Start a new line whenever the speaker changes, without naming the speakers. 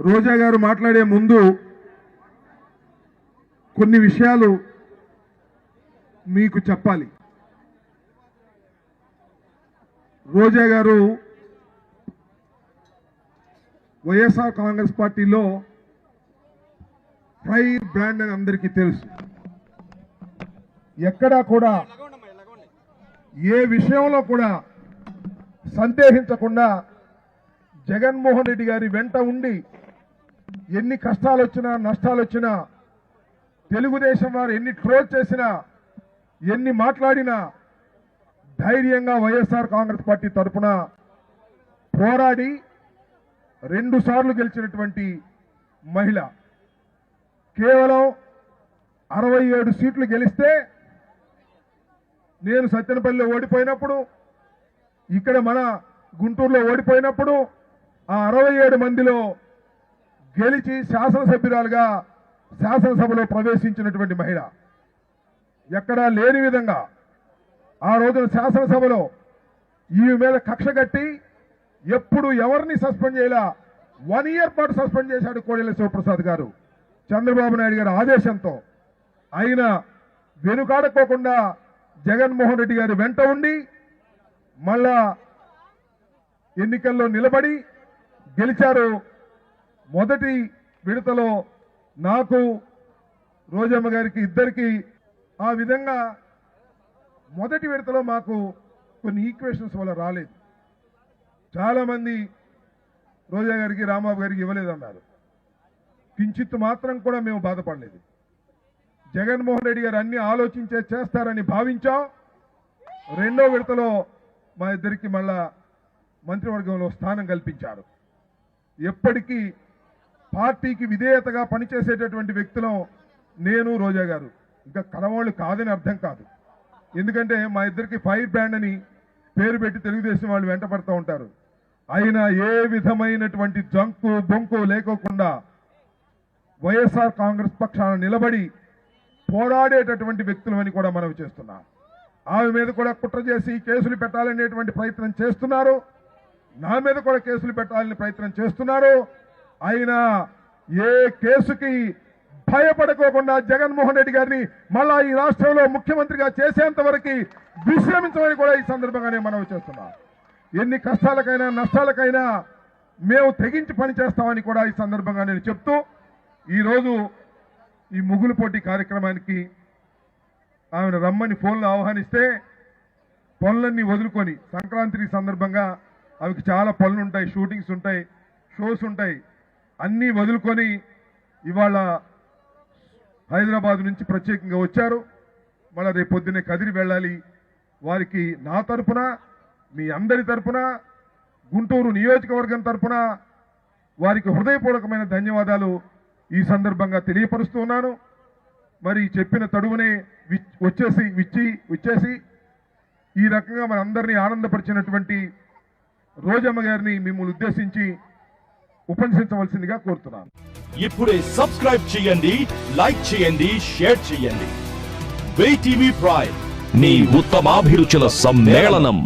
రోజా గారు మాట్లాడే ముందు కొన్ని విషయాలు మీకు చెప్పాలి. రోజా గారు వైఎస్ఆర్ కాంగ్రెస్ పార్టీలో ఫైర్ బ్రాండ్ అని అందరికీ తెలుసు. ఎక్కడా కూడా ఏ విషయంలో కూడా సందేహించకుండా జగన్మోహన్ రెడ్డి గారి వెంట ఉండి ఎన్ని కష్టాలు వచ్చినా నష్టాలు వచ్చినా, తెలుగుదేశం వారు ఎన్ని ట్రోల్ చేసినా, ఎన్ని మాట్లాడినా ధైర్యంగా వైఎస్ఆర్ కాంగ్రెస్ పార్టీ తరఫున పోరాడి 2 సార్లు గెలిచినటువంటి మహిళ. కేవలం 67 సీట్లు గెలిస్తే, నేను సత్తెనపల్లిలో ఓడిపోయినప్పుడు, ఇక్కడ మన గుంటూరులో ఓడిపోయినప్పుడు ఆ 67 మందిలో గెలిచి శాసనసభ్యురాలుగా శాసనసభలో ప్రవేశించినటువంటి మహిళ. ఎక్కడా లేని విధంగా ఆ రోజున శాసనసభలో ఈ మీద కక్ష కట్టి ఎప్పుడు ఎవరిని సస్పెండ్ చేయాలా 1 ఇయర్ పాటు సస్పెండ్ చేశాడు కోడెల శివప్రసాద్ గారు చంద్రబాబు నాయుడు గారి ఆదేశంతో. ఆయన వెనుకాడకోకుండా జగన్మోహన్ రెడ్డి గారి వెంట ఉండి మళ్ళా ఎన్నికల్లో నిలబడి గెలిచారు. మొదటి విడతలో నాకు, రోజమ్మ గారికి ఇద్దరికి ఆ విధంగా మొదటి విడతలో మాకు కొన్ని ఈక్వేషన్స్ వల్ల రాలేదు. చాలా మంది రోజా గారికి, రాంబాబు గారికి ఇవ్వలేదన్నారు. కించిత్తు మాత్రం కూడా మేము బాధపడలేదు. జగన్మోహన్ రెడ్డి గారు అన్ని ఆలోచించే చేస్తారని భావించాం. రెండో విడతలో మా ఇద్దరికి మళ్ళా మంత్రివర్గంలో స్థానం కల్పించారు. ఎప్పటికీ పార్టీకి విధేయతగా పనిచేసేటటువంటి వ్యక్తులం నేను, రోజా గారు. ఇంకా కలవాళ్ళు కాదని అర్థం కాదు. ఎందుకంటే మా ఇద్దరికి ఫైర్ బ్రాండ్ అని పేరు పెట్టి తెలుగుదేశం వాళ్ళు వెంట పడుతూ ఉంటారు. అయినా ఏ విధమైనటువంటి జంకు బొంకు లేకోకుండా వైఎస్ఆర్ కాంగ్రెస్ పక్షాన నిలబడి పోరాడేటటువంటి వ్యక్తులమని కూడా మనవి చేస్తున్నాం. ఆమె మీద కూడా కుట్ర చేసి కేసులు పెట్టాలనేటువంటి ప్రయత్నం చేస్తున్నారు. నా మీద కూడా కేసులు పెట్టాలని ప్రయత్నం చేస్తున్నారు. అయినా ఏ కేసుకి భయపడుకోకుండా జగన్మోహన్ రెడ్డి గారిని మళ్ళా ఈ రాష్ట్రంలో ముఖ్యమంత్రిగా చేసేంత వరకు విశ్రమించమని కూడా ఈ సందర్భంగానే మనవి చేస్తున్నాం. ఎన్ని కష్టాలకైనా నష్టాలకైనా మేము తెగించి పనిచేస్తామని కూడా ఈ సందర్భంగా నేను చెప్తూ, ఈరోజు ఈ ముగ్గులు పోటీ కార్యక్రమానికి ఆమెను రమ్మని ఫోన్లో ఆహ్వానిస్తే పనులన్నీ వదులుకొని, సంక్రాంతి సందర్భంగా ఆమెకి చాలా పనులు ఉంటాయి, షూటింగ్స్ ఉంటాయి, షోస్ ఉంటాయి, అన్నీ వదులుకొని ఇవాళ హైదరాబాద్ నుంచి ప్రత్యేకంగా వచ్చారు. మళ్ళీ రేపు పొద్దున్నే కదిరి వెళ్ళాలి. వారికి నా తరపున, మీ అందరి తరపున, గుంటూరు నియోజకవర్గం తరపున వారికి హృదయపూర్వకమైన ధన్యవాదాలు ఈ సందర్భంగా తెలియపరుస్తూ ఉన్నాను. మరి చెప్పిన తడువునే వచ్చేసి ఈ రకంగా మనందరినీ ఆనందపరిచినటువంటి రోజమ్మ గారిని మిమ్మల్ని ఉద్దేశించి ఉపన్యసించవలసిందిగా కోరుతున్నాను.
ఇప్పుడే సబ్స్క్రైబ్ చేయండి, లైక్ చేయండి, షేర్ చేయండి. వే టీవీ ప్రైమ్, మీ ఉత్తమాభిరుచుల సమ్మేళనం.